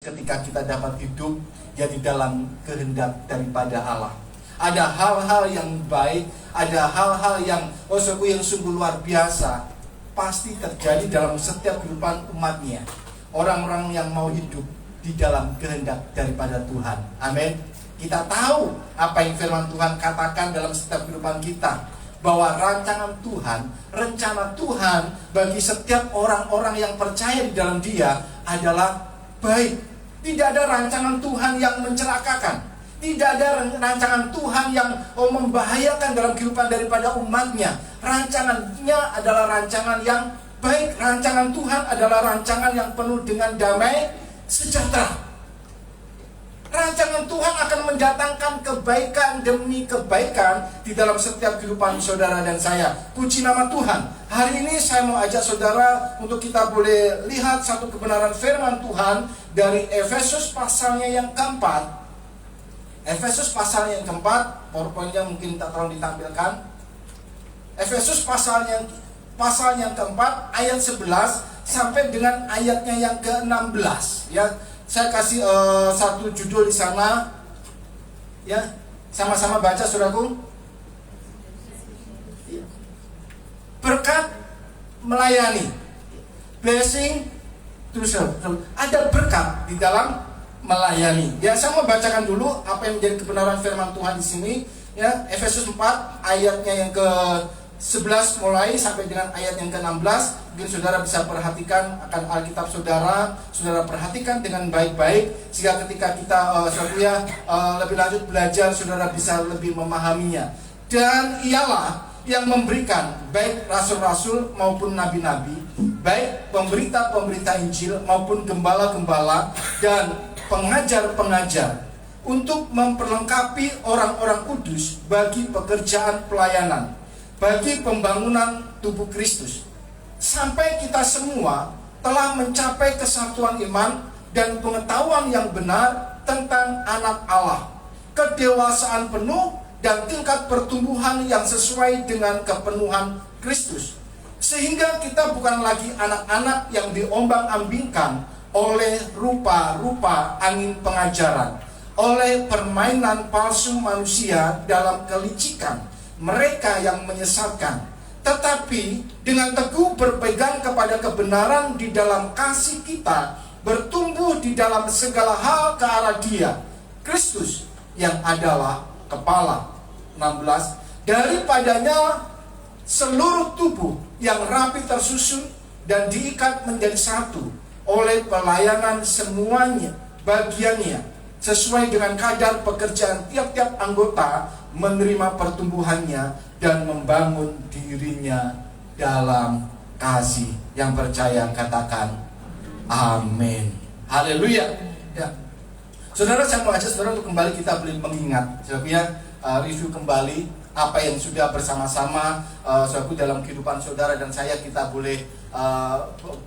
ketika kita dapat hidup ya di dalam kehendak daripada Allah. Ada hal-hal yang baik, ada hal-hal yang yang sungguh luar biasa pasti terjadi dalam setiap kehidupan umatnya. Orang-orang yang mau hidup di dalam kehendak daripada Tuhan. Amin. Kita tahu apa yang firman Tuhan katakan dalam setiap kehidupan kita, bahwa rancangan Tuhan, rencana Tuhan bagi setiap orang-orang yang percaya di dalam Dia adalah baik. Tidak ada rancangan Tuhan yang mencelakakan. Tidak ada rancangan Tuhan yang membahayakan dalam kehidupan daripada umatnya. Rancangannya adalah rancangan yang baik. Rancangan Tuhan adalah rancangan yang penuh dengan damai sejahtera. Rancangan Tuhan akan mendatangkan kebaikan demi kebaikan di dalam setiap kehidupan saudara dan saya. Puji nama Tuhan. Hari ini saya mau ajak saudara untuk kita boleh lihat satu kebenaran firman Tuhan dari Efesus pasalnya yang keempat. Efesus pasalnya yang keempat, PowerPoint-nya mungkin tak terlalu ditampilkan. Efesus pasalnya yang keempat, ayat 11 sampai dengan ayatnya yang ke-16. Ya, saya kasih satu judul di sana. Ya, sama-sama baca saudaraku. Berkat melayani, blessing to serve. Ada berkat di dalam melayani. Ya, saya mau bacakan dulu apa yang menjadi kebenaran firman Tuhan di sini. Ya, Efesus 4 ayatnya yang ke-11 mulai sampai dengan ayat yang ke-16. Mungkin saudara bisa perhatikan akan Alkitab saudara perhatikan dengan baik-baik sehingga ketika kita lebih lanjut belajar, saudara bisa lebih memahaminya. Dan ialah yang memberikan baik rasul-rasul maupun nabi-nabi, baik pemberita-pemberita Injil maupun gembala-gembala dan pengajar-pengajar untuk memperlengkapi orang-orang kudus bagi pekerjaan pelayanan, bagi pembangunan tubuh Kristus, sampai kita semua telah mencapai kesatuan iman dan pengetahuan yang benar tentang anak Allah, kedewasaan penuh dan tingkat pertumbuhan yang sesuai dengan kepenuhan Kristus, sehingga kita bukan lagi anak-anak yang diombang-ambingkan oleh rupa-rupa angin pengajaran, oleh permainan palsu manusia dalam kelicikan mereka yang menyesatkan, tetapi dengan teguh berpegang kepada kebenaran di dalam kasih kita, bertumbuh di dalam segala hal ke arah Dia, Kristus, yang adalah kepala. 16. Daripadanya seluruh tubuh yang rapi tersusun dan diikat menjadi satu oleh pelayanan semuanya bagiannya sesuai dengan kadar pekerjaan tiap-tiap anggota, menerima pertumbuhannya dan membangun dirinya dalam kasih. Yang percaya katakan amin. Haleluya. Ya. Saudara, saya mau ajak saudara untuk kembali kita boleh mengingat, review kembali apa yang sudah bersama-sama dalam kehidupan saudara dan saya kita boleh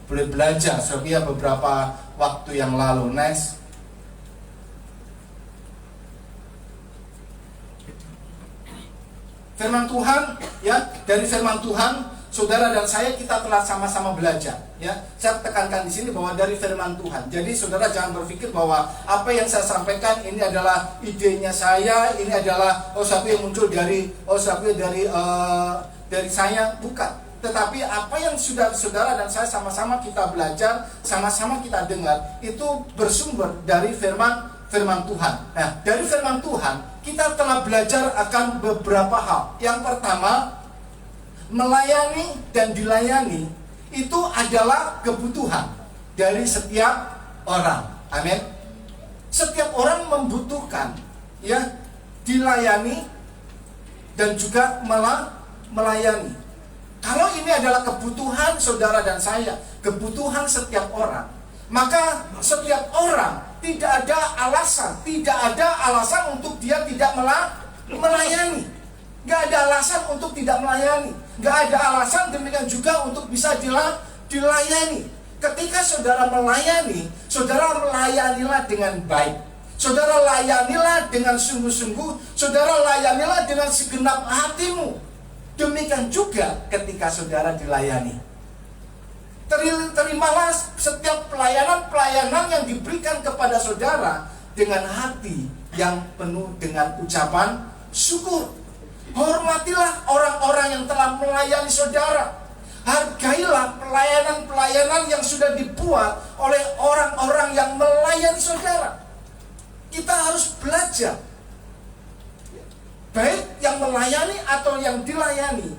belajar beberapa waktu yang lalu. Next. Firman Tuhan, ya, dari firman Tuhan saudara dan saya kita telah sama-sama belajar, ya. Saya tekankan di sini bahwa dari firman Tuhan. Jadi saudara jangan berpikir bahwa apa yang saya sampaikan ini adalah idenya saya, ini adalah yang muncul dari dari saya, bukan. Tetapi apa yang sudah saudara dan saya sama-sama kita belajar, sama-sama kita dengar, itu bersumber dari firman Tuhan. Nah, dari firman Tuhan kita telah belajar akan beberapa hal. Yang pertama, melayani dan dilayani itu adalah kebutuhan dari setiap orang. Amin. Setiap orang membutuhkan, ya, dilayani dan juga melayani. Kalau ini adalah kebutuhan saudara dan saya, kebutuhan setiap orang, maka setiap orang tidak ada alasan untuk dia tidak melayani. Gak ada alasan untuk tidak melayani. Gak ada alasan demikian juga untuk bisa dilayani. Ketika saudara melayani, saudara melayanilah dengan baik. Saudara layanilah dengan sungguh-sungguh. Saudara layanilah dengan segenap hatimu. Demikian juga ketika saudara dilayani. Terimalah setiap pelayanan-pelayanan yang diberikan kepada saudara dengan hati yang penuh dengan ucapan syukur. Hormatilah orang-orang yang telah melayani saudara. Hargailah pelayanan-pelayanan yang sudah dibuat oleh orang-orang yang melayani saudara. Kita harus belajar, baik yang melayani atau yang dilayani.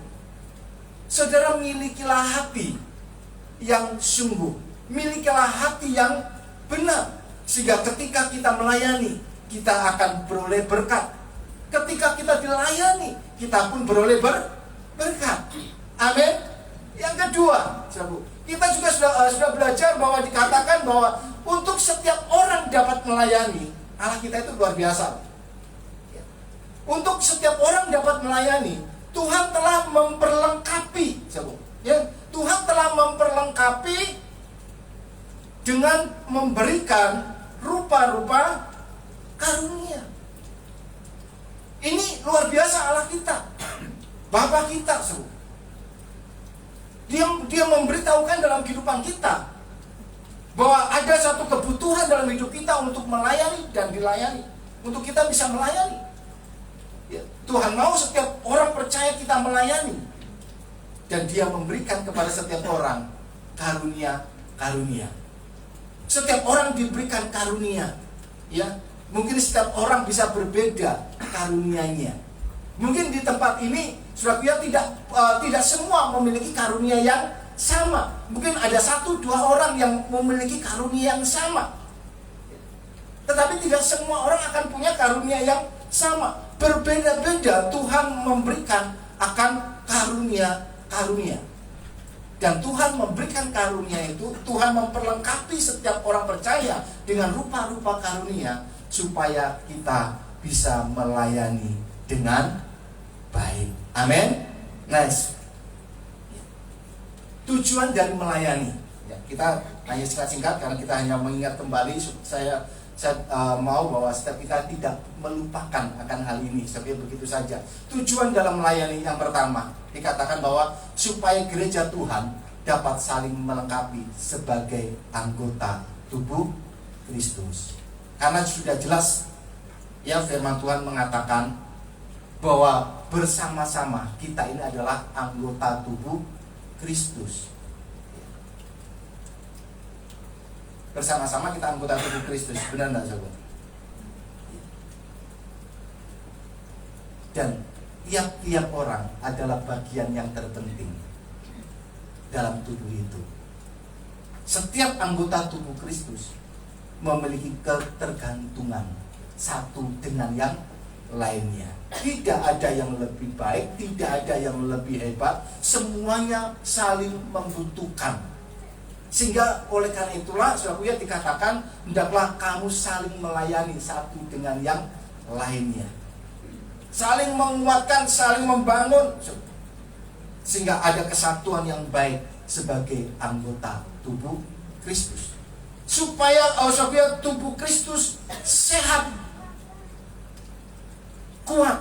Saudara, milikilah hati yang sungguh, milikilah hati yang benar, sehingga ketika kita melayani, kita akan beroleh berkat. Ketika kita dilayani, kita pun beroleh berkat. Amin. Yang kedua, kita juga sudah belajar bahwa dikatakan bahwa untuk setiap orang dapat melayani, Allah kita itu luar biasa. Untuk setiap orang dapat melayani, Tuhan telah memperlengkapi. Tuhan telah memperlengkapi dengan memberikan rupa-rupa karunia. Ini luar biasa Allah kita, Bapa kita. Dia memberitahukan dalam kehidupan kita bahwa ada satu kebutuhan dalam hidup kita untuk melayani dan dilayani, untuk kita bisa melayani. Tuhan mau setiap orang percaya kita melayani, dan Dia memberikan kepada setiap orang karunia. Setiap orang diberikan karunia. Mungkin setiap orang bisa berbeda karunianya. Mungkin di tempat ini saudara tidak semua memiliki karunia yang sama. Mungkin ada 1-2 orang yang memiliki karunia yang sama. Tetapi tidak semua orang akan punya karunia yang sama. Berbeda-beda Tuhan memberikan akan karunia. Dan Tuhan memberikan karunia itu, Tuhan memperlengkapi setiap orang percaya dengan rupa-rupa karunia supaya kita bisa melayani dengan baik. Amin. Nice. Tujuan dari melayani. Kita hanya singkat-singkat karena kita hanya mengingat kembali. Saya mau bahwa setiap kita tidak melupakan akan hal ini. Seperti begitu saja. Tujuan dalam melayani yang pertama dikatakan bahwa supaya gereja Tuhan dapat saling melengkapi sebagai anggota tubuh Kristus. Karena sudah jelas firman Tuhan mengatakan bahwa bersama-sama kita ini adalah anggota tubuh Kristus. Bersama-sama kita anggota tubuh Kristus. Benar enggak, saudara? Dan tiap-tiap orang adalah bagian yang terpenting dalam tubuh itu. Setiap anggota tubuh Kristus memiliki ketergantungan satu dengan yang lainnya. Tidak ada yang lebih baik, tidak ada yang lebih hebat. Semuanya saling membutuhkan. Sehingga oleh karena itulah saudara dikatakan hendaklah kamu saling melayani satu dengan yang lainnya. Saling menguatkan, saling membangun, sehingga ada kesatuan yang baik sebagai anggota tubuh Kristus. Supaya tubuh Kristus sehat, kuat.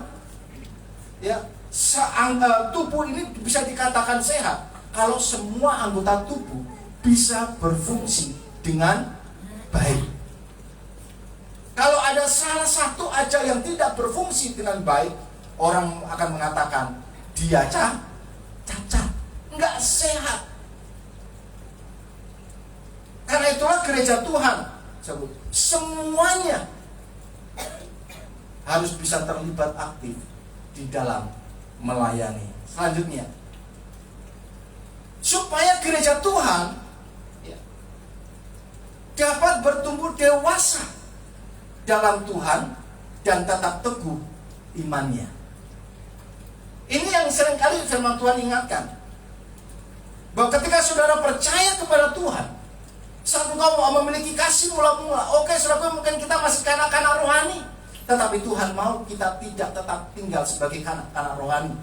Tubuh ini bisa dikatakan sehat kalau semua anggota tubuh bisa berfungsi dengan baik. Kalau ada salah satu aja yang tidak berfungsi dengan baik, orang akan mengatakan dia cacat, nggak sehat. Karena itulah gereja Tuhan semuanya harus bisa terlibat aktif di dalam melayani. Selanjutnya, supaya gereja Tuhan dapat bertumbuh dewasa dalam Tuhan dan tetap teguh imannya. Ini yang seringkali firman Tuhan ingatkan, bahwa ketika saudara percaya kepada Tuhan, saat engkau memiliki kasih mula-mula, oke saudara, mungkin kita masih kanak-kanak rohani, tetapi Tuhan mau kita tidak tetap tinggal sebagai kanak-kanak rohani,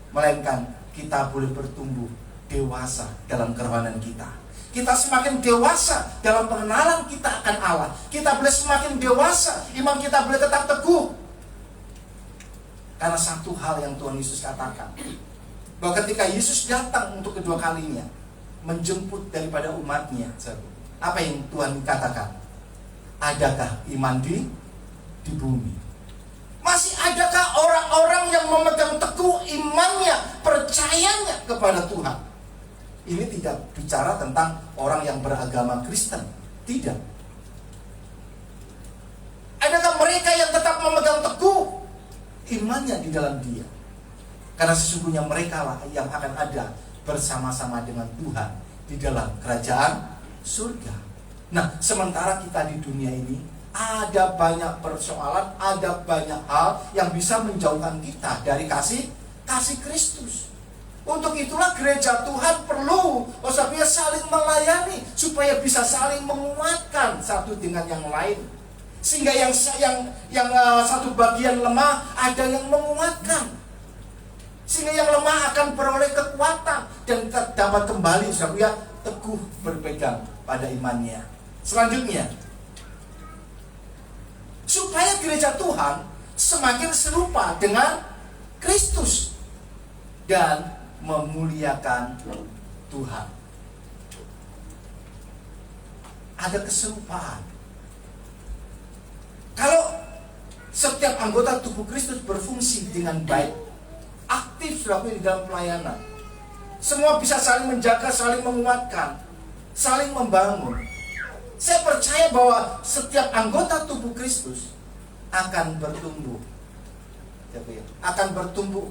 melainkan kita boleh bertumbuh dewasa dalam kerohanian kita. Kita semakin dewasa dalam pengenalan kita akan Allah. Kita boleh semakin dewasa, iman kita boleh tetap teguh. Karena satu hal yang Tuhan Yesus katakan, bahwa ketika Yesus datang untuk kedua kalinya, menjemput daripada umatnya. Apa yang Tuhan katakan? Adakah iman di bumi? Masih adakah orang-orang yang memegang teguh imannya, percayanya kepada Tuhan? Ini tidak bicara tentang orang yang beragama Kristen. Tidak. Adakah mereka yang tetap memegang teguh imannya di dalam Dia? Karena sesungguhnya mereka lah yang akan ada bersama-sama dengan Tuhan di dalam kerajaan surga. Nah, sementara kita di dunia ini ada banyak persoalan, ada banyak hal yang bisa menjauhkan kita dari kasih Kristus. Untuk itulah gereja Tuhan perlu saling melayani supaya bisa saling menguatkan satu dengan yang lain. Sehingga yang satu bagian lemah ada yang menguatkan. Sehingga yang lemah akan beroleh kekuatan dan dapat kembali teguh berpegang pada imannya. Selanjutnya, supaya gereja Tuhan semakin serupa dengan Kristus dan memuliakan Tuhan. Ada keserupaan. Kalau setiap anggota tubuh Kristus berfungsi dengan baik, aktif di dalam pelayanan, semua bisa saling menjaga, saling menguatkan, saling membangun. Saya percaya bahwa setiap anggota tubuh Kristus akan bertumbuh,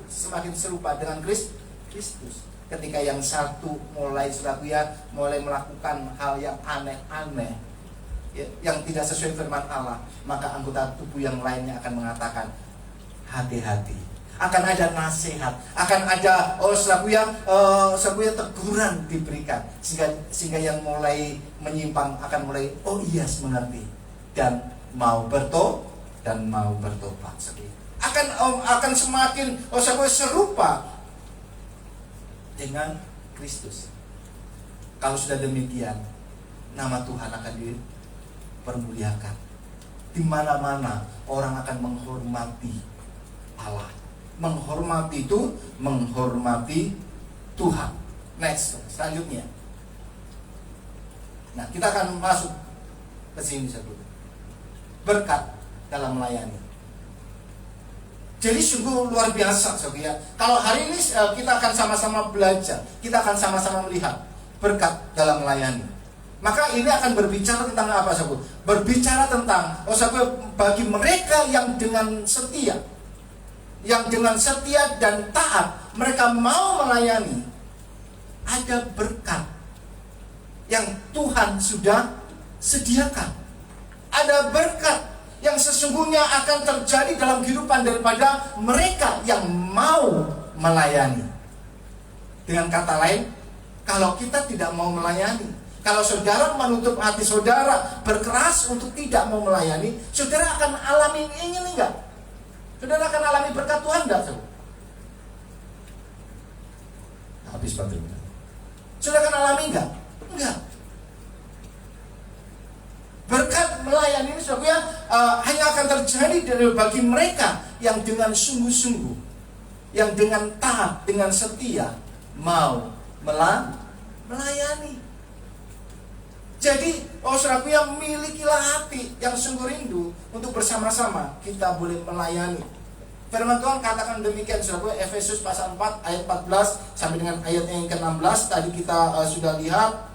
semakin serupa dengan Kristus. Ketika yang satu mulai melakukan hal yang aneh-aneh, yang tidak sesuai firman Allah, maka anggota tubuh yang lainnya akan mengatakan hati-hati. Akan ada nasihat, akan ada teguran diberikan, sehingga yang mulai menyimpang akan mulai mengerti dan mau bertobat. Akan semakin serupa dengan Kristus. Kalau sudah demikian, nama Tuhan akan dipermuliakan. Di mana-mana orang akan menghormati Allah. Menghormati itu menghormati Tuhan. Next, selanjutnya. Nah, kita akan masuk ke sini satu. Berkat dalam melayani. Jadi sungguh luar biasa, saudara. Kalau hari ini kita akan sama-sama belajar, kita akan sama-sama melihat berkat dalam melayani. Maka ini akan berbicara tentang apa, saudara? Berbicara tentang bagi mereka yang dengan setia, dan taat, mereka mau melayani, ada berkat yang Tuhan sudah sediakan. Ada berkat yang sesungguhnya akan terjadi dalam kehidupan daripada mereka yang mau melayani. Dengan kata lain, kalau kita tidak mau melayani, kalau saudara menutup hati saudara, berkeras untuk tidak mau melayani, saudara akan alami ini enggak? Saudara akan alami berkat Tuhan enggak? Habis baterainya. Saudara akan alami enggak? Enggak. Berkat melayani ini hanya akan terjadi bagi mereka yang dengan sungguh-sungguh, yang dengan taat, dengan setia mau melayani. Jadi, saudaraku yang milikilah hati yang sungguh rindu untuk bersama-sama kita boleh melayani. Firman Tuhan katakan demikian, saudaraku, Efesus pasal 4 ayat 14 sampai dengan ayat yang ke-16 tadi kita sudah lihat.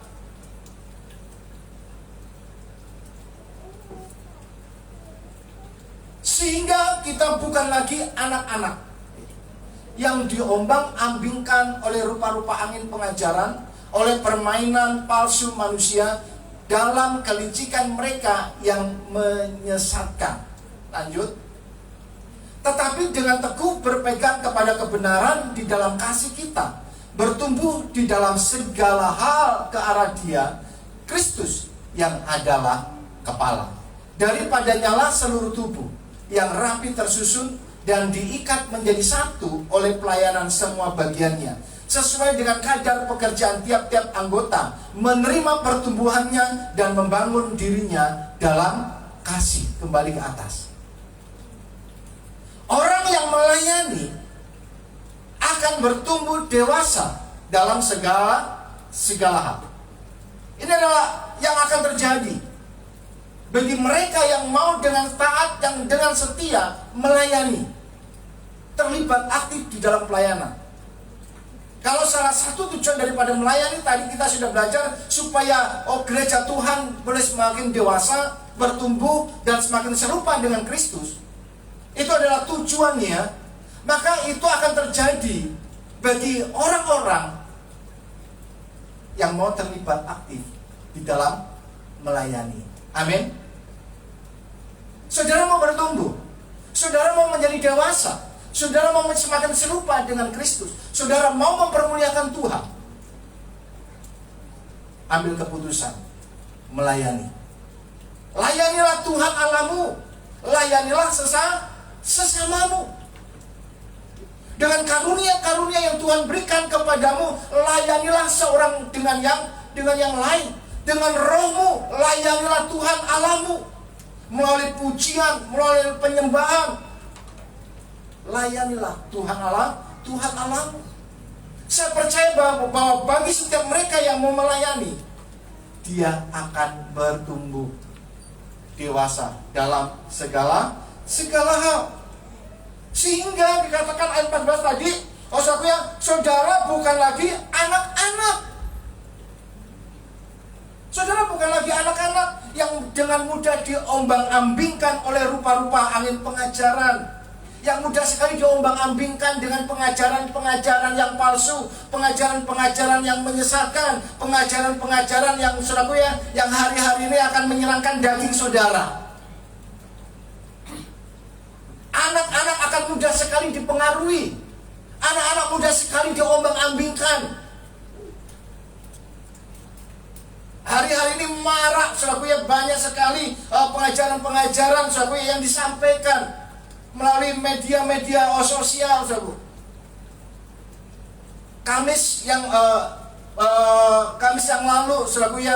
Sehingga kita bukan lagi anak-anak yang diombang-ambingkan oleh rupa-rupa angin pengajaran, oleh permainan palsu manusia dalam kelicikan mereka yang menyesatkan. Lanjut. Tetapi dengan teguh berpegang kepada kebenaran di dalam kasih kita, bertumbuh di dalam segala hal ke arah Dia, Kristus yang adalah kepala. Daripadanya lah seluruh tubuh yang rapi tersusun dan diikat menjadi satu oleh pelayanan semua bagiannya, sesuai dengan kadar pekerjaan tiap-tiap anggota, menerima pertumbuhannya dan membangun dirinya dalam kasih. Kembali ke atas. Orang yang melayani akan bertumbuh dewasa dalam segala segala hal. Ini adalah yang akan terjadi bagi mereka yang mau dengan taat, yang dengan setia melayani, terlibat aktif di dalam pelayanan. Kalau salah satu tujuan daripada melayani tadi kita sudah belajar supaya gereja Tuhan boleh semakin dewasa, bertumbuh dan semakin serupa dengan Kristus. Itu adalah tujuannya. Maka itu akan terjadi bagi orang-orang yang mau terlibat aktif di dalam melayani. Amin. Saudara mau bertumbuh, saudara mau menjadi dewasa, saudara mau semakin serupa dengan Kristus, saudara mau mempermuliakan Tuhan, ambil keputusan melayani. Layanilah Tuhan Allahmu, layanilah sesamamu. Dengan karunia-karunia yang Tuhan berikan kepadamu, layanilah seorang dengan yang lain. Dengan rohmu, layanilah Tuhan Allahmu melalui pujian, melalui penyembahan. Layanilah Tuhan Allahmu. Saya percaya bahwa bagi setiap mereka yang mau melayani, dia akan bertumbuh dewasa dalam segala hal. Sehingga dikatakan ayat 14 tadi, saudara bukan lagi anak-anak. Saudara bukan lagi anak-anak yang dengan mudah diombang-ambingkan oleh rupa-rupa angin pengajaran, yang mudah sekali diombang-ambingkan dengan pengajaran-pengajaran yang palsu, pengajaran-pengajaran yang menyesatkan, pengajaran-pengajaran yang saudaraku yang hari-hari ini akan menyerangkan daging saudara. Anak-anak akan mudah sekali dipengaruhi, anak-anak mudah sekali diombang-ambingkan. Hari-hari ini marak saudaraku banyak sekali pengajaran-pengajaran saudaraku yang disampaikan melalui media-media sosial, saudaraku. Kamis yang lalu, saudaraku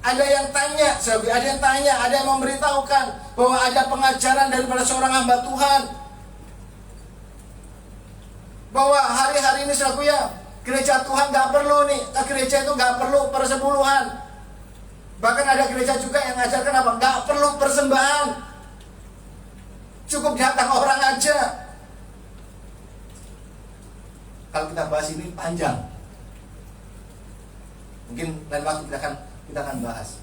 ada yang tanya, saudaraku, ada yang memberitahukan bahwa ada pengajaran daripada seorang hamba Tuhan bahwa hari-hari ini, saudaraku gereja Tuhan nggak perlu nih, gereja itu nggak perlu persepuluhan. Bahkan ada gereja juga yang ngajarkan apa? Nggak perlu persembahan, cukup datang orang aja. Kalau kita bahas ini panjang, mungkin lain waktu kita akan bahas.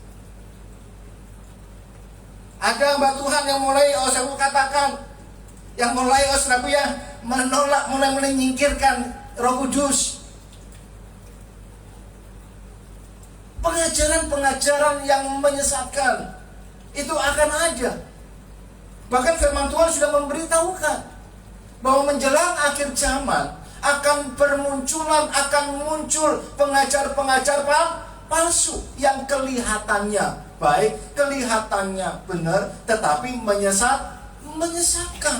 Ada hamba Tuhan yang mulai, saya katakan, yang mulai menolak, mulai menyingkirkan Roh Kudus. Pengajaran-pengajaran yang menyesatkan itu akan ada. Bahkan firman Tuhan sudah memberitahukan bahwa menjelang akhir zaman akan muncul pengajar-pengajar palsu yang kelihatannya baik, kelihatannya benar, tetapi menyesatkan.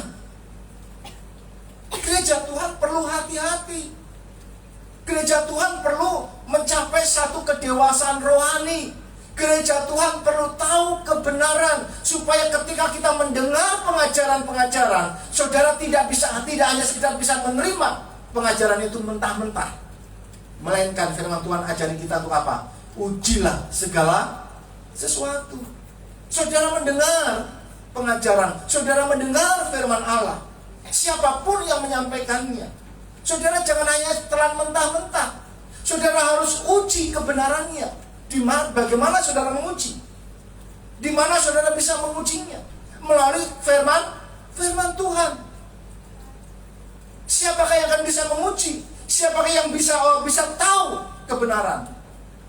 Gereja Tuhan perlu hati-hati. Gereja Tuhan perlu mencapai satu kedewasaan rohani. Gereja Tuhan perlu tahu kebenaran, supaya ketika kita mendengar pengajaran-pengajaran, saudara tidak hanya sekedar bisa menerima pengajaran itu mentah-mentah, melainkan firman Tuhan ajari kita untuk apa? Ujilah segala sesuatu. Saudara mendengar pengajaran, saudara mendengar firman Allah, siapapun yang menyampaikannya, saudara jangan hanya telan mentah-mentah. Saudara harus uji kebenarannya. Bagaimana saudara menguji? Di mana saudara bisa mengujinya? Melalui firman Tuhan. Siapakah yang akan bisa menguji? Siapakah yang bisa tahu kebenaran?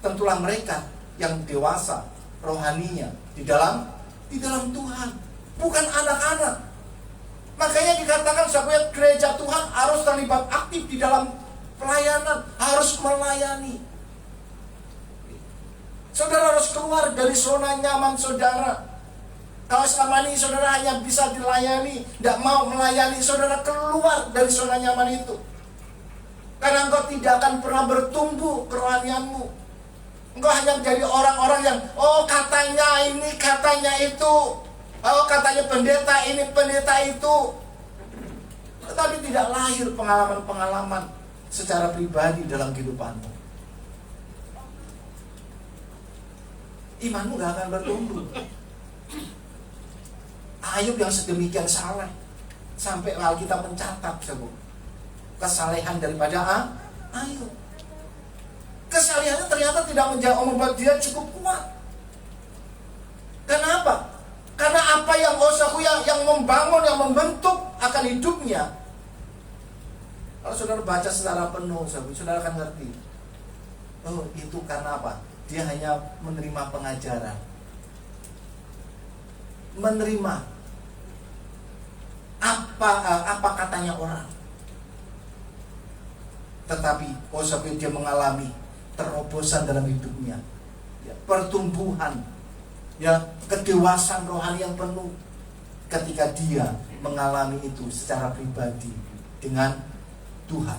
Tentulah mereka yang dewasa rohaninya di dalam Tuhan, bukan anak-anak. Makanya dikatakan supaya gereja Tuhan harus terlibat aktif di dalam pelayanan, harus melayani. Saudara harus keluar dari zona nyaman saudara. Kalau selama ini saudara hanya bisa dilayani, tidak mau melayani, saudara keluar dari zona nyaman itu. Karena engkau tidak akan pernah bertumbuh kerohanianmu. Engkau hanya menjadi orang-orang yang katanya ini, katanya itu. Katanya pendeta ini, pendeta itu. Tetapi tidak lahir pengalaman-pengalaman. secara pribadi dalam kehidupanmu. Imanmu gak akan bertumbuh. Ayub yang sedemikian saleh, sampai Alkitab mencatat kesalehan daripada Ayub. Kesalehannya ternyata tidak membuat dia cukup kuat. Kenapa? Karena apa yang yang membangun, yang membentuk akan hidupnya. Kalau saudara baca secara penuh, saudara akan ngerti. Oh, itu karena apa? Dia hanya menerima pengajaran, menerima apa katanya orang. Tetapi dia mengalami terobosan dalam hidupnya, ya, pertumbuhan, ya, kedewasaan rohani yang penuh ketika dia mengalami itu secara pribadi dengan Tuhan.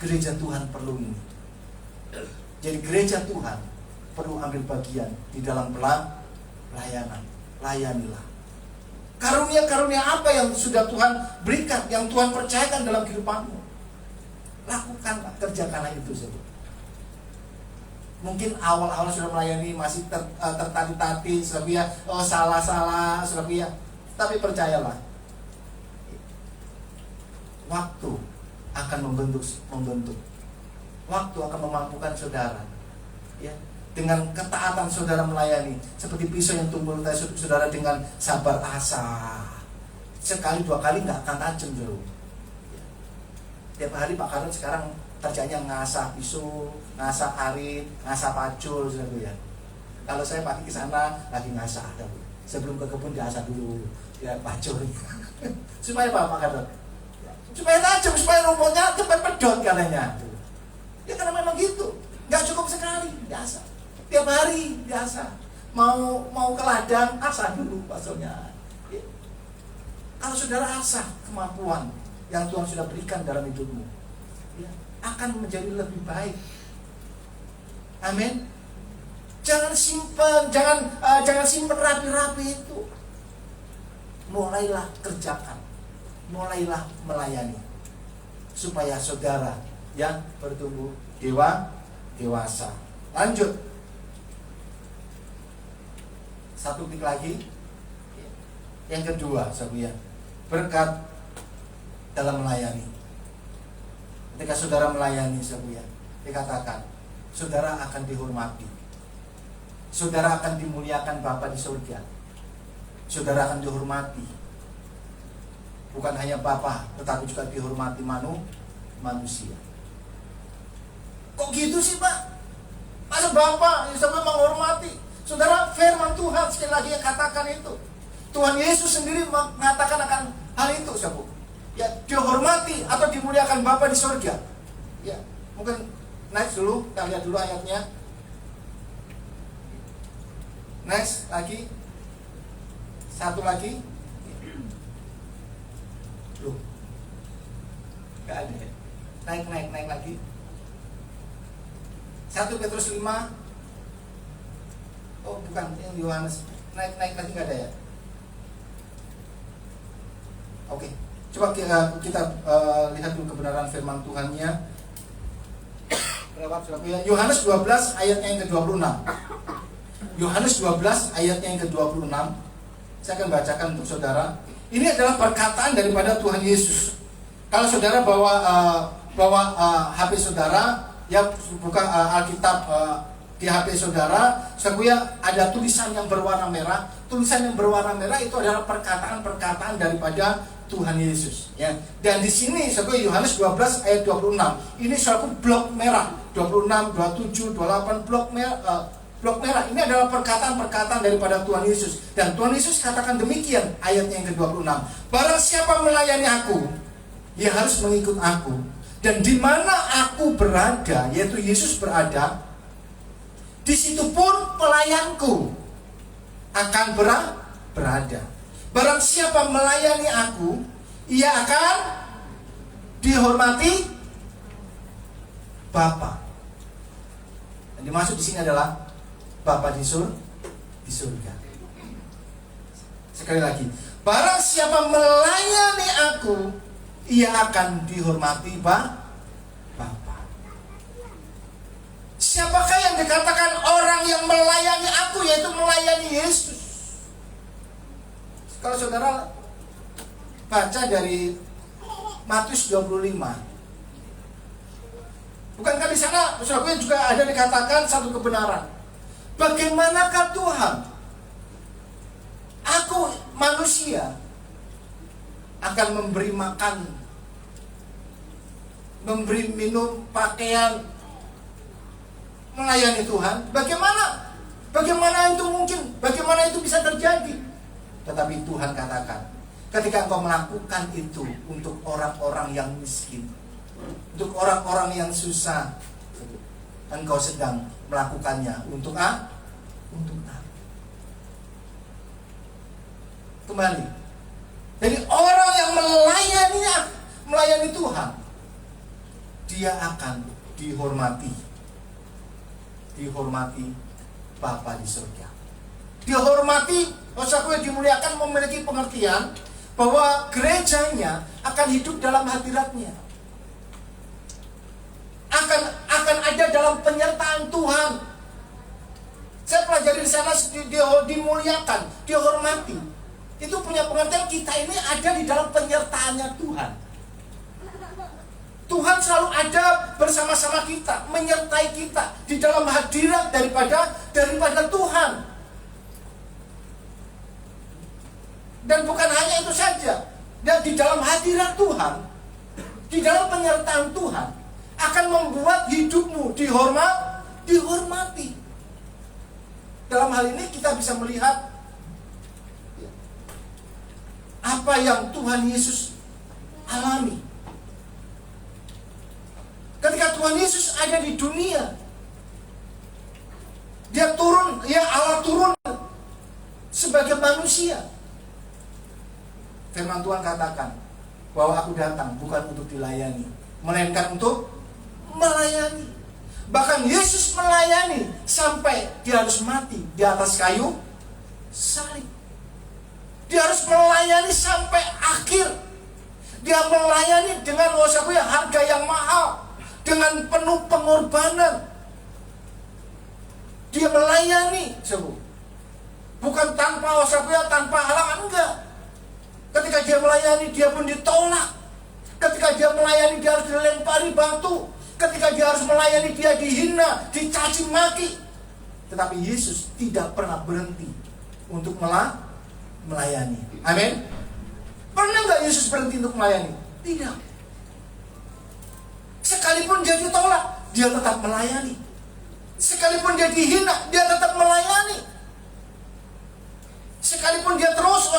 Gereja Tuhan perlu ini. Jadi gereja Tuhan perlu ambil bagian di dalam pelayanan. Layanilah. Karunia-karunia apa yang sudah Tuhan berikan, yang Tuhan percayakan dalam kehidupanmu, lakukanlah, kerjakanlah itu saja. Mungkin awal-awal sudah melayani masih tertati-tati, salah-salah, tapi percayalah, waktu akan membentuk. Waktu akan memampukan saudara, ya, dengan ketaatan saudara melayani, seperti pisau yang tumbuh saudara dengan sabar asah. Sekali dua kali nggak akan tajam dulu. Tiap hari Pak Karun sekarang kerjanya ngasah pisau, ngasah arit, ngasah pacul, ya. Kalau saya pagi ke sana lagi ngasah, sebelum ke kebun diasah dulu, ya, pacul. Supaya apa Pak Karun? Supaya tajam, supaya rumputnya cepat pedot katanya. Ya karena memang gitu, nggak cukup sekali, biasa. Tiap hari biasa. Mau ke ladang, asah dulu pasalnya. Ya. Kalau saudara asah kemampuan yang Tuhan sudah berikan dalam hidupmu, ya, akan menjadi lebih baik. Amin. Jangan simpan rapi-rapi itu. Mulailah kerjakan, mulailah melayani, supaya saudara yang bertumbuh dewasa. Lanjut. Satu klik lagi. Yang kedua, saudara, berkat dalam melayani. Ketika saudara melayani, saudara, dikatakan saudara akan dihormati. Saudara akan dimuliakan Bapa di surga. Saudara akan dihormati. Bukan hanya Bapa, tetapi juga dihormati manusia. Kok gitu sih Pak? Masa Bapak sampai menghormati? Saudara, firman Tuhan sekali lagi yang katakan itu. Tuhan Yesus sendiri mengatakan akan hal itu, saudara. Ya, dihormati atau dimuliakan Bapa di surga. Ya, mungkin next dulu, kita lihat dulu ayatnya. Next lagi. Satu lagi. Loh. Gak ada. Naik lagi. 1 Petrus 5. Oh bukan, yang Yohanes. Naik lagi nggak ada ya? Oke, coba kita lihat dulu kebenaran firman Tuhannya. Yohanes 12 ayatnya yang ke-26. Yohanes 12 ayatnya yang ke-26. Saya akan bacakan untuk saudara. Ini adalah perkataan daripada Tuhan Yesus. Kalau saudara bawa HP saudara, ya, buka Alkitab di HP saudara, ada tulisan yang berwarna merah. Tulisan yang berwarna merah itu adalah perkataan-perkataan daripada Tuhan Yesus, ya. Dan di sini Yohanes 12 ayat 26. Ini suatu blok merah, 26, 27, 28 blok merah. Ini adalah perkataan-perkataan daripada Tuhan Yesus. Dan Tuhan Yesus katakan demikian, ayatnya yang ke-26. Barang siapa melayani aku, ia harus mengikut aku. Dan di mana aku berada, yaitu Yesus berada, di situ pun pelayanku akan berada. Barang siapa melayani aku, ia akan dihormati Bapa. Yang dimaksud di sini adalah Bapa di surga. Sekali lagi, barang siapa melayani aku, ia akan dihormati Bapa. Siapakah yang dikatakan orang yang melayani aku, yaitu melayani Yesus? Kalau saudara baca dari Matius 25, bukankah di sana saudara juga ada dikatakan satu kebenaran? Bagaimanakah Tuhan? Aku manusia akan memberi makan, memberi minum, pakaian, melayani Tuhan. Bagaimana itu mungkin? Bagaimana itu bisa terjadi? Tetapi Tuhan katakan, ketika engkau melakukan itu untuk orang-orang yang miskin, untuk orang-orang yang susah, engkau sedang melakukannya untuk apa? Untuk apa? Kembali. Jadi orang yang melayani Tuhan, dia akan dihormati Bapa di surga. Dihormati, maksudnya dimuliakan, memiliki pengertian bahwa gerejanya akan hidup dalam hadiratnya, akan ada dalam penyertaan Tuhan. Saya pelajari di sana, dimuliakan, dihormati. Itu punya pengertian kita ini ada di dalam penyertaannya Tuhan. Tuhan selalu ada bersama-sama kita, menyertai kita di dalam hadirat daripada Tuhan. Dan bukan hanya itu saja, dan di dalam hadirat Tuhan, di dalam penyertaan Tuhan akan membuat hidupmu dihormati. Dalam hal ini kita bisa melihat apa yang Tuhan Yesus alami. Ketika Tuhan Yesus ada di dunia, dia turun, Allah turun sebagai manusia. Firman Tuhan katakan bahwa aku datang bukan untuk dilayani, melainkan untuk melayani. Bahkan Yesus melayani sampai dia harus mati di atas kayu salib. Dia harus melayani sampai akhir. Dia melayani dengan harga yang mahal, dengan penuh pengorbanan. Dia melayani, bukan tanpa halangan, enggak. Ketika dia melayani, dia pun ditolak. Ketika dia melayani, dia harus dilempari batu. Ketika dia harus melayani, dia dihina, dicaci maki. Tetapi Yesus tidak pernah berhenti untuk melayani. Amin. Pernah nggak Yesus berhenti untuk melayani? Tidak. Sekalipun dia ditolak, dia tetap melayani. Sekalipun dia dihina, dia tetap melayani. Sekalipun dia terus,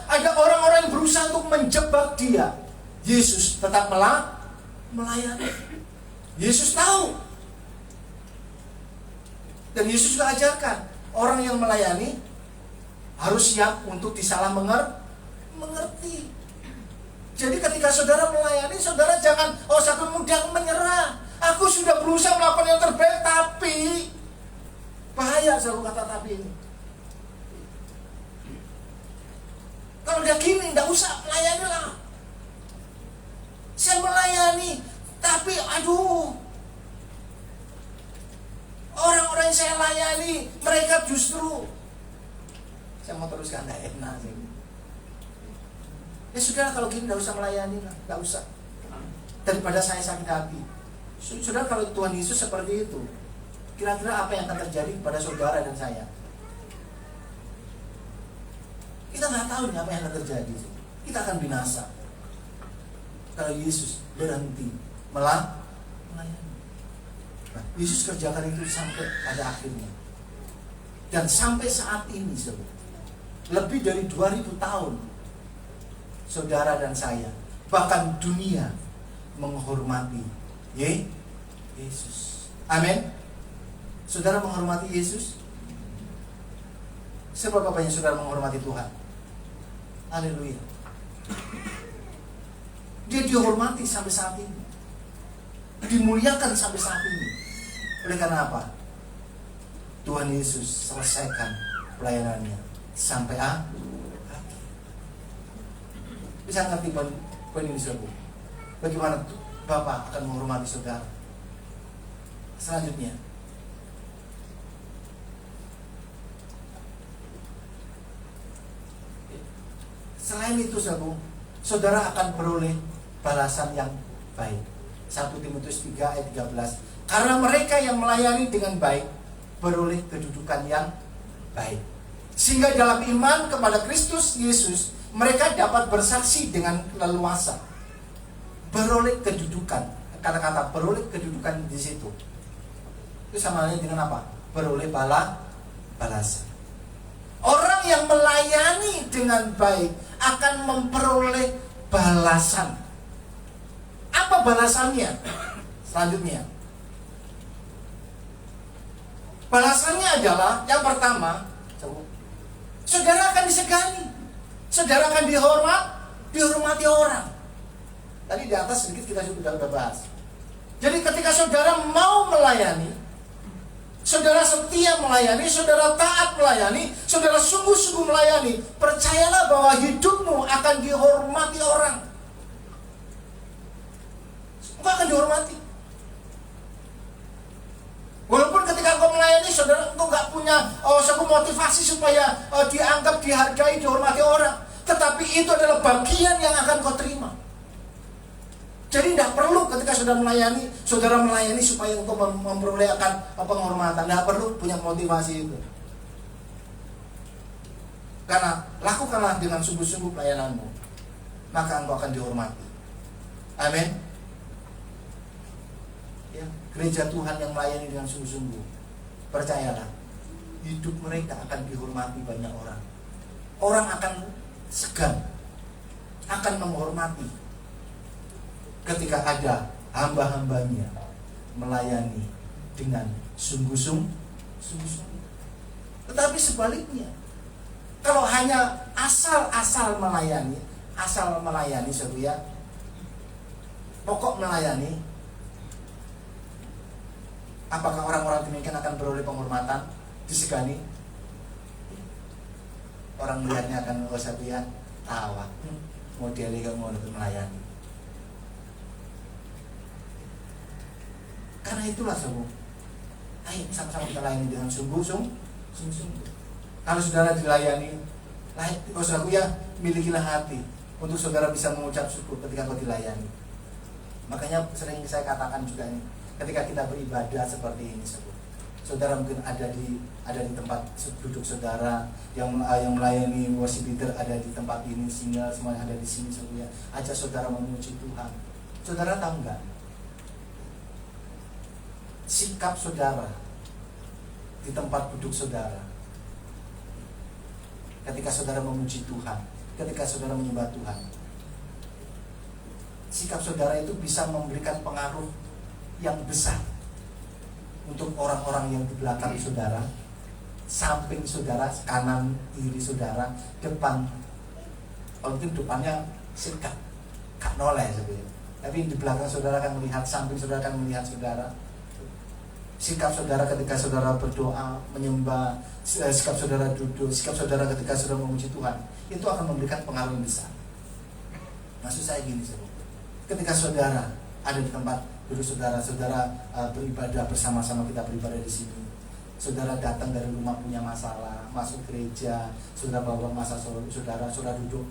ada orang-orang yang berusaha untuk menjebak dia, Yesus tetap melayani. Yesus tahu. Dan Yesus juga ajarkan, orang yang melayani harus siap untuk disalah mengerti. Jadi ketika saudara melayani, saudara jangan mudah menyerah. Aku sudah berusaha melakukan yang terbaik, tapi bahaya selalu kata tapi ini. Kalau udah gini, enggak usah melayani lah. Saya melayani, tapi orang-orang yang saya layani, mereka justru, saya mau teruskan, enggak enak sih. Ya sudah, kalau gini enggak usah melayani lah, enggak usah. Daripada saya sakit hati. Sudah, kalau Tuhan Yesus seperti itu, kira-kira apa yang akan terjadi kepada saudara dan saya? Kita nggak tahu nih apa yang akan terjadi. Kita akan binasa kalau Yesus berhenti melayani. Nah, Yesus kerjakan itu sampai pada akhirnya. Dan sampai saat ini, lebih dari 2000 tahun, saudara dan saya, bahkan dunia menghormati Yesus. Amin. Saudara menghormati Yesus. Seberapa banyak saudara menghormati Tuhan? Haleluya. Dia dihormati sampai saat ini, dimuliakan sampai saat ini. Oleh karena apa? Tuhan Yesus selesaikan pelayanannya sampai akhir. Bisa ngerti poin ini, saudara? bagaimana Bapak akan menghormati saudara? Selanjutnya, selain itu saudara akan beroleh balasan yang baik. 1 Timotius 3 ayat 13. Karena mereka yang melayani dengan baik beroleh kedudukan yang baik. Sehingga dalam iman kepada Kristus Yesus mereka dapat bersaksi dengan leluasa. Beroleh kedudukan. Kata-kata beroleh kedudukan di situ itu sama halnya dengan apa? Beroleh balasan. Orang yang melayani dengan baik akan memperoleh balasan. Apa balasannya? Selanjutnya, balasannya adalah yang pertama, saudara akan disegani, saudara akan dihormati orang. Tadi di atas sedikit kita sudah bahas. Jadi ketika saudara mau melayani, saudara setia melayani, saudara taat melayani, saudara sungguh-sungguh melayani, percayalah bahwa hidupmu akan dihormati orang. Engkau akan dihormati. Walaupun ketika engkau melayani, saudara, engkau gak punya satu motivasi supaya dianggap, dihargai, dihormati orang. Tetapi itu adalah bagian yang akan kau terima. Jadi tidak perlu ketika saudara melayani supaya engkau memperoleh akan penghormatan. Tidak perlu punya motivasi itu. Karena lakukanlah dengan sungguh-sungguh pelayananmu, maka engkau akan dihormati. Amin. Ya, gereja Tuhan yang melayani dengan sungguh-sungguh, percayalah, hidup mereka akan dihormati banyak orang. Orang akan segan, akan menghormati ketika ada hamba-hambanya melayani dengan sungguh-sungguh. Tetapi sebaliknya, kalau hanya asal melayani, saudara, pokok melayani, apakah orang-orang demikian akan beroleh penghormatan, disegani? Orang melihatnya akan saudara tawa, modelnya kamu untuk melayani. Karena itulah saudara, ayo sama-sama kita layani dengan sungguh-sungguh. Kalau saudara dilayani, saudaraku ya, milikilah hati untuk saudara bisa mengucap syukur ketika kau dilayani. Makanya sering saya katakan juga ini, ketika kita beribadah seperti ini, saudara mungkin ada di tempat duduk saudara, yang melayani worship leader ada di tempat ini, single semuanya ada di sini, saudara. Ajak saudara memuji Tuhan. Saudara tahu nggak? Sikap saudara di tempat duduk saudara, ketika saudara memuji Tuhan, ketika saudara menyembah Tuhan, sikap saudara itu bisa memberikan pengaruh yang besar untuk orang-orang yang di belakang saudara, samping saudara, kanan, kiri saudara, depan. Mungkin depannya sikap gak noleh sebenarnya, tapi di belakang saudara akan melihat, samping saudara akan melihat saudara. Sikap saudara ketika saudara berdoa, menyembah, sikap saudara duduk, sikap saudara ketika saudara memuji Tuhan, itu akan memberikan pengaruh yang besar. Maksud saya gini, saudara, ketika saudara ada di tempat duduk saudara beribadah bersama-sama, kita beribadah di sini, saudara datang dari rumah punya masalah, masuk gereja, saudara bawa masalah saudara duduk,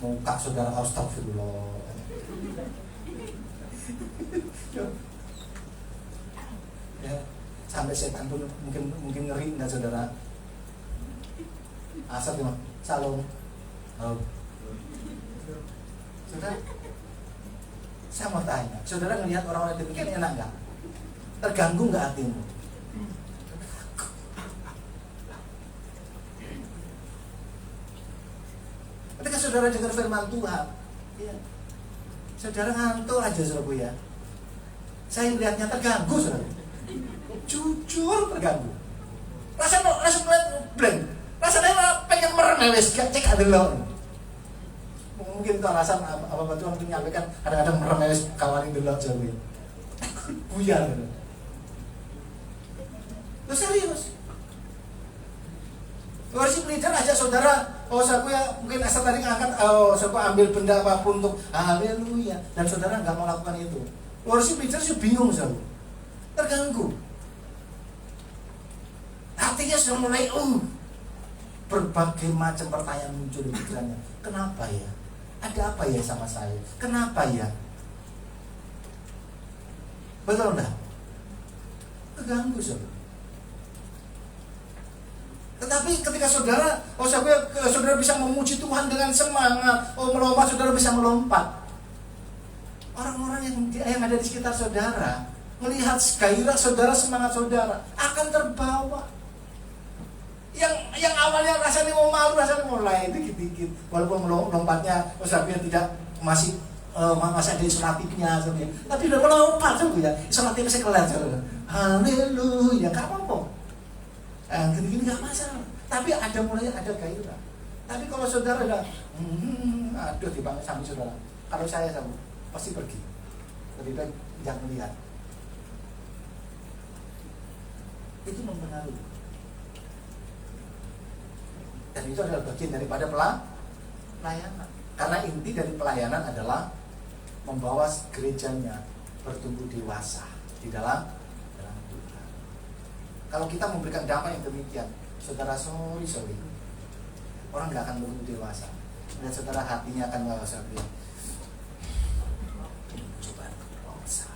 muka saudara astagfirullah. Ya, sampai setan pun mungkin ngeri enggak saudara? Asal gimana? Salam. Saudara, saya mau tanya, saudara melihat orang-orang demikian enak nggak? Terganggu nggak hatimu? Ketika saudara dengar firman Tuhan, ya, saudara ngantuk aja saudara ya. Saya lihatnya terganggu saudara. Jujur terganggu. Rasanya melihat blank. Rasanya pengen merem wes cek ada lo. Mungkin itu alasan apa Tuhan untuk menyampaikan kadang-kadang merem wes kawarin dulu jauh. Buyar. Lu serius. Worship leader ajak saudara, saudara ya mungkin asal tadi ngangkat, saudara ambil benda apapun untuk haleluya, dan saudara nggak mau lakukan itu. Worship leader sih bingung, saudara, terganggu. Hatinya sudah mulai berbagai macam pertanyaan muncul di pikirannya. Kenapa ya? Ada apa ya sama saya? Kenapa ya? Betul enggak? Terganggu, saudara. Tetapi ketika saudara bisa memuji Tuhan dengan semangat, melompat, saudara bisa melompat. Orang-orang yang ada di sekitar saudara melihat gairah saudara, semangat saudara akan terbawa. Yang awalnya rasanya mau malu, rasanya mulai dikit-dikit, walaupun lompatnya saudara tidak masih ada isolatifnya, tapi udah melompat ya, isolatifnya saya kelar, saudara. Haleluya, gak apa-apa. Gini-gini gak masalah, tapi mulai ada gairah. Tapi kalau saudara udah aduh dibangun sambil saudara, kalau saya pasti pergi, lebih baik jangan melihat. Itu mempengaruhi, dan itu adalah bagian daripada pelayanan. Karena inti dari pelayanan adalah membawa gerejanya bertumbuh dewasa di dalam Tuhan. Kalau kita memberikan damai yang demikian, saudara, sorry, orang nggak akan bertumbuh dewasa, dan saudara hatinya akan merasa coba dewasa.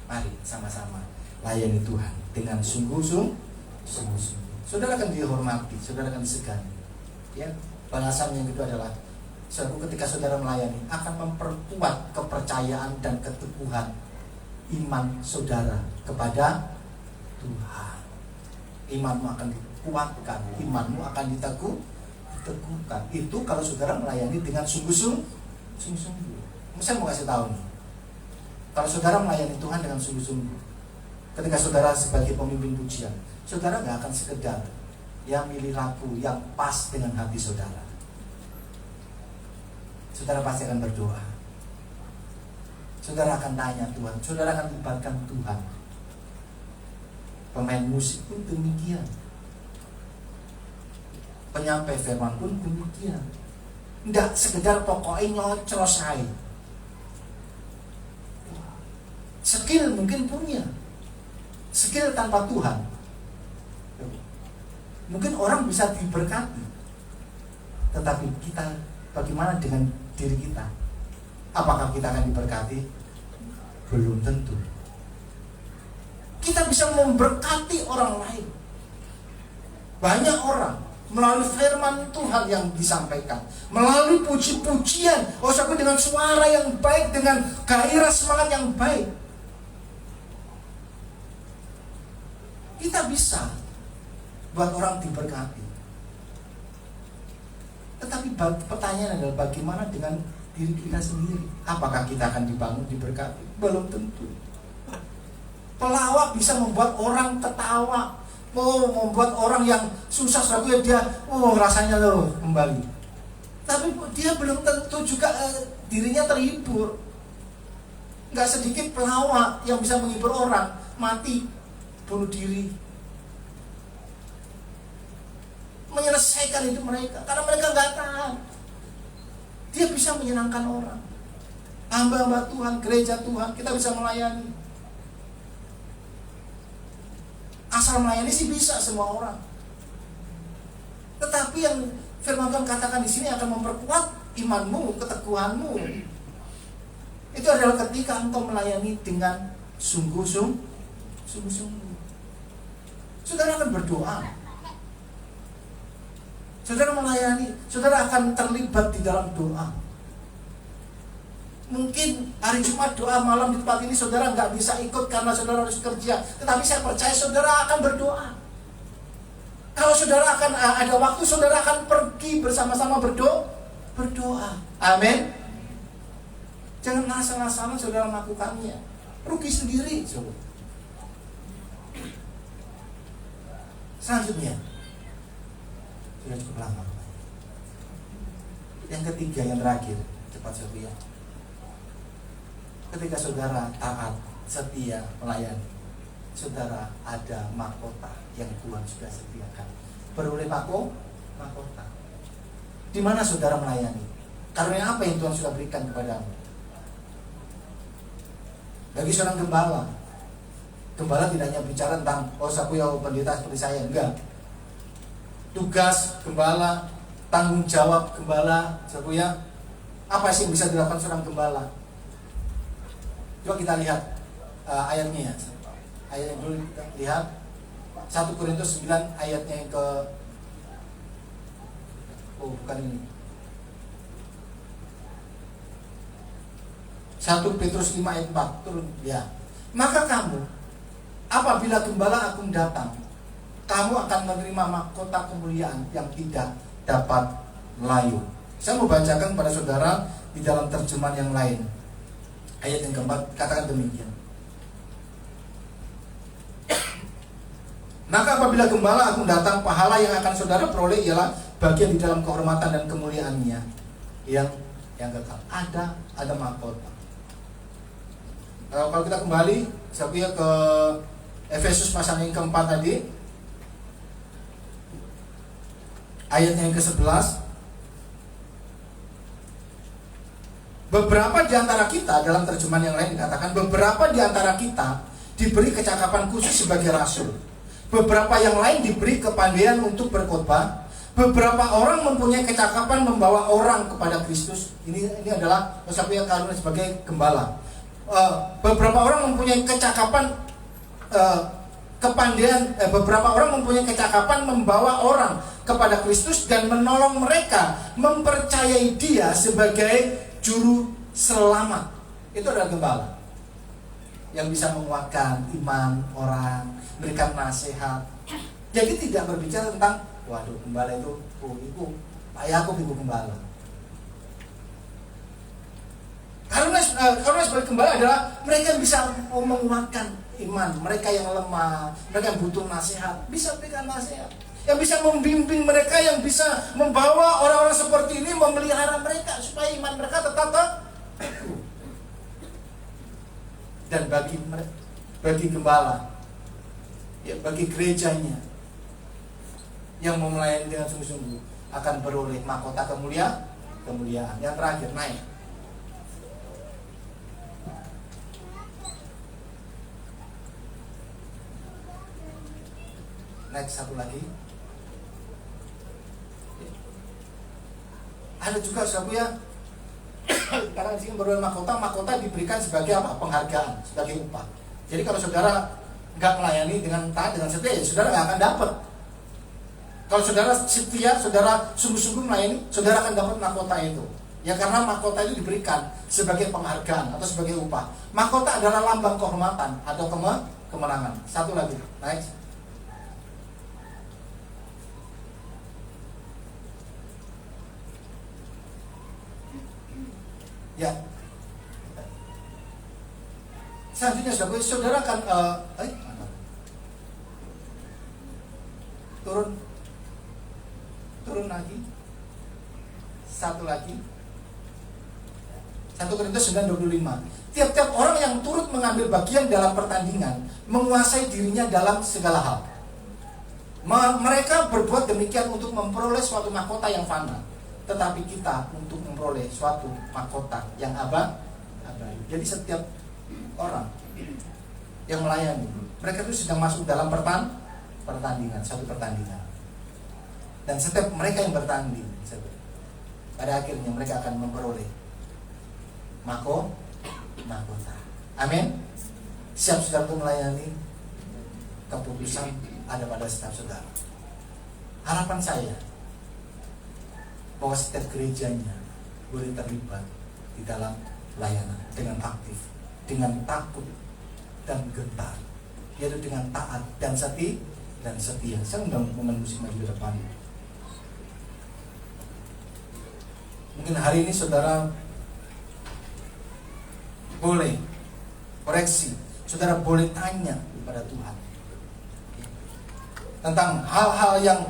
Mari sama-sama layani Tuhan dengan sungguh-sungguh. Saudara akan dihormati, saudara akan disegani. Ya, balasan yang kedua adalah ketika saudara melayani akan memperkuat kepercayaan dan keteguhan iman saudara kepada Tuhan. Imanmu akan dikuatkan, imanmu akan diteguhkan. Itu kalau saudara melayani dengan sungguh-sungguh. Saya mau kasih tahu nih, kalau saudara melayani Tuhan dengan sungguh-sungguh, ketika saudara sebagai pemimpin pujian, saudara gak akan sekedar yang milih lagu yang pas dengan hati saudara. Saudara pasti akan berdoa. Saudara akan tanya Tuhan, saudara akan libatkan Tuhan. Pemain musik pun demikian, penyampai firman pun demikian. Tidak sekedar pokoknya nyocrosai. Skill mungkin punya, skill tanpa Tuhan mungkin orang bisa diberkati, tetapi kita bagaimana dengan diri kita? Apakah kita akan diberkati? Belum tentu. Kita bisa memberkati orang lain. Banyak orang melalui firman Tuhan yang disampaikan, melalui puji-pujian, dengan suara yang baik, dengan gairah semangat yang baik, kita bisa buat orang diberkati. Tetapi pertanyaan adalah bagaimana dengan diri kita sendiri? Apakah kita akan dibangun, diberkati? Belum tentu. Pelawak bisa membuat orang tertawa, membuat orang yang susah suatu dia rasanya kembali. Tapi dia belum tentu juga dirinya terhibur. Gak sedikit pelawak yang bisa menghibur orang mati, bunuh diri, menyelesaikan hidup mereka karena mereka gak tahan. Dia bisa menyenangkan orang. Hamba-hamba Tuhan, gereja Tuhan, kita bisa melayani. Asal melayani sih bisa semua orang. Tetapi yang firman Tuhan katakan di sini akan memperkuat imanmu, keteguhanmu. Itu adalah ketika engkau melayani dengan sungguh-sungguh. Saudara akan berdoa. Saudara melayani, saudara akan terlibat di dalam doa. Mungkin hari Jumat doa malam di tempat ini saudara nggak bisa ikut karena saudara harus kerja. Tetapi saya percaya saudara akan berdoa. Kalau saudara akan ada waktu, saudara akan pergi bersama-sama berdoa. Amin. Jangan ngasal-ngasalan saudara melakukannya. Rugi sendiri, saudara. Selanjutnya, sudah cukup lama. Yang ketiga, yang terakhir, cepat saudara. Ketika saudara taat, setia, melayani, saudara ada mahkota yang Tuhan sudah sediakan beroleh mahkota. Di mana saudara melayani? Karunia apa yang Tuhan sudah berikan kepadamu? Bagi seorang gembala tidak hanya bicara tentang sapuya pendeta seperti saya, enggak. Tugas gembala, tanggung jawab gembala, sapuya, apa sih yang bisa dilakukan seorang gembala? Coba kita lihat ayatnya ya. Ayat yang dulu kita lihat 1 Korintus 9 ayatnya yang ke bukan ini. 1 Petrus 5 ayat 4 turun ya. Maka kamu apabila gembala agung datang, kamu akan menerima mahkota kemuliaan yang tidak dapat layu. Saya mau bacakan pada saudara di dalam terjemahan yang lain. Ayat yang keempat katakan demikian. Maka apabila gembala agung datang, pahala yang akan saudara peroleh ialah bagian di dalam kehormatan dan kemuliaannya yang kekal. Ada mahkota. Kalau kita kembali saya ke Efesus pasal yang keempat tadi, ayatnya yang ke-11. Beberapa di antara kita, dalam terjemahan yang lain dikatakan, beberapa di antara kita diberi kecakapan khusus sebagai rasul. Beberapa yang lain diberi kepandaian untuk berkhotbah. Beberapa orang mempunyai kecakapan membawa orang kepada Kristus. Ini adalah Sapuya karunia sebagai gembala. Beberapa orang mempunyai kecakapan kepandaian. Beberapa orang mempunyai kecakapan membawa orang kepada Kristus dan menolong mereka mempercayai Dia sebagai juru selamat. Itu adalah gembala yang bisa menguatkan iman orang, berikan nasihat. Jadi tidak berbicara tentang waduh gembala itu, ayahku ibu gembala. Karena sebagai gembala adalah mereka yang bisa menguatkan iman, mereka yang lemah, mereka yang butuh nasihat, bisa berikan nasihat. Yang bisa membimbing mereka, yang bisa membawa orang-orang seperti ini, memelihara mereka supaya iman mereka tetap teguh. Dan bagi gembala, ya, bagi gerejanya yang mau melayani dengan sungguh-sungguh akan beroleh mahkota kemuliaan. Yang terakhir naik. Next satu lagi. Ada juga Sapuya karena di sini beroleh mahkota diberikan sebagai apa? Penghargaan, sebagai upah. Jadi kalau saudara nggak melayani dengan taat, dengan setia, ya saudara nggak akan dapat. Kalau saudara setia, saudara sungguh-sungguh melayani, saudara akan dapat mahkota itu. Ya karena mahkota itu diberikan sebagai penghargaan atau sebagai upah. Mahkota adalah lambang kehormatan atau kemenangan. Satu lagi, next. Ya. Selanjutnya saudara akan turun lagi. Satu lagi. 1 Korintus 9:25. Tiap-tiap orang yang turut mengambil bagian dalam pertandingan menguasai dirinya dalam segala hal. Mereka berbuat demikian untuk memperoleh suatu mahkota yang fana, tetapi kita untuk memperoleh suatu mahkota yang abadi. Jadi setiap orang yang melayani, mereka itu sedang masuk dalam pertandingan, satu pertandingan. Dan setiap mereka yang bertanding, pada akhirnya mereka akan memperoleh mahkota. Amin. Siap saudara untuk melayani, keputusan ada pada setiap saudara. Harapan saya bahwa setiap gerejanya boleh terlibat di dalam layanan dengan aktif, dengan takut dan gentar, yaitu dengan taat dan setia. Saya undang pemain musik maju ke depan. Mungkin hari ini saudara boleh koreksi, saudara boleh tanya kepada Tuhan tentang hal-hal yang